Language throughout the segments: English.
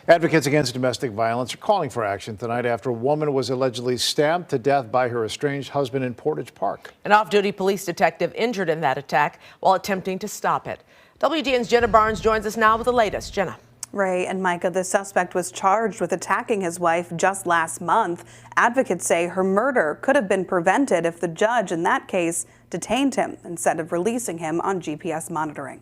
Advocates against domestic violence are calling for action tonight after a woman was allegedly stabbed to death by her estranged husband in Portage Park. An off-duty police detective injured in that attack while attempting to stop it. WGN's Jenna Barnes joins us now with the latest. Jenna. Ray and Micah, the suspect was charged with attacking his wife just last month. Advocates say her murder could have been prevented if the judge in that case detained him instead of releasing him on GPS monitoring.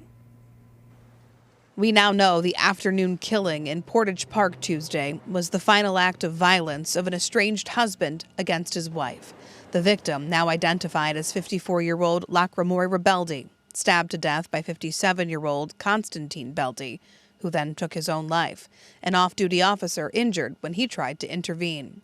We now know the afternoon killing in Portage Park Tuesday was the final act of violence of an estranged husband against his wife. The victim, now identified as 54-year-old Lacramore Rebeldi, stabbed to death by 57-year-old Constantine Beldi, who then took his own life. An off-duty officer injured when he tried to intervene.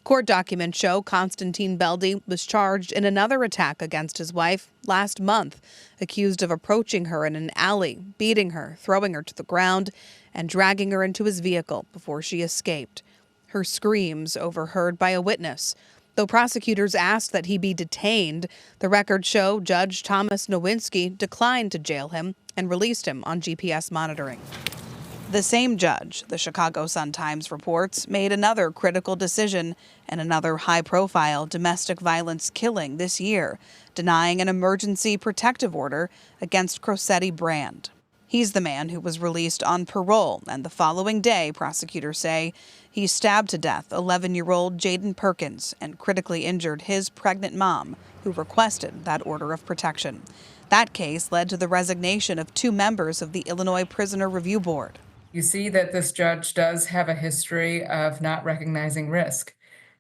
Court documents show Constantine Beldi was charged in another attack against his wife last month, accused of approaching her in an alley, beating her, throwing her to the ground, and dragging her into his vehicle before she escaped. Her screams overheard by a witness. Though prosecutors asked that he be detained, the records show Judge Thomas Nowinski declined to jail him and released him on GPS monitoring. The same judge, the Chicago Sun-Times reports, made another critical decision and another high-profile domestic violence killing this year, denying an emergency protective order against Crosetti Brand. He's the man who was released on parole, and the following day, prosecutors say, he stabbed to death 11-year-old Jaden Perkins and critically injured his pregnant mom, who requested that order of protection. That case led to the resignation of 2 members of the Illinois Prisoner Review Board. You see that this judge does have a history of not recognizing risk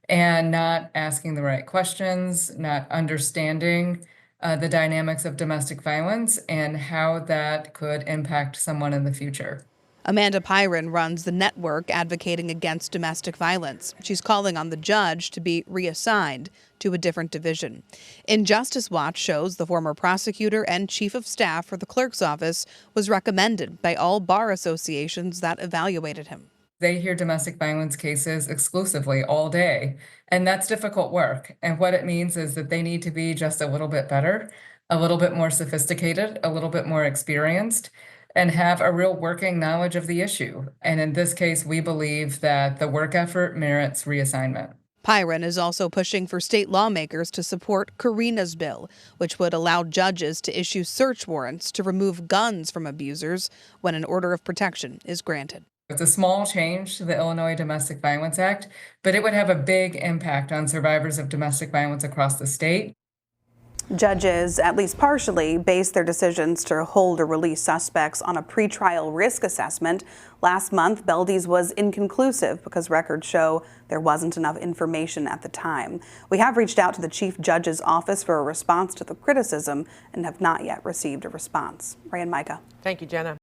and not asking the right questions, not understanding the dynamics of domestic violence and how that could impact someone in the future. Amanda Pyron runs the network advocating against domestic violence. She's calling on the judge to be reassigned to a different division. Injustice Watch shows the former prosecutor and chief of staff for the clerk's office was recommended by all bar associations that evaluated him. They hear domestic violence cases exclusively all day, and that's difficult work. And what it means is that they need to be just a little bit better, a little bit more sophisticated, a little bit more experienced, and have a real working knowledge of the issue. And in this case, we believe that the work effort merits reassignment. Pyron is also pushing for state lawmakers to support Karina's bill, which would allow judges to issue search warrants to remove guns from abusers when an order of protection is granted. It's a small change to the Illinois Domestic Violence Act, but it would have a big impact on survivors of domestic violence across the state. Judges, at least partially, base their decisions to hold or release suspects on a pretrial risk assessment. Last month, Beldi's was inconclusive because records show there wasn't enough information at the time. We have reached out to the Chief Judge's office for a response to the criticism and have not yet received a response. Ray and Micah. Thank you, Jenna.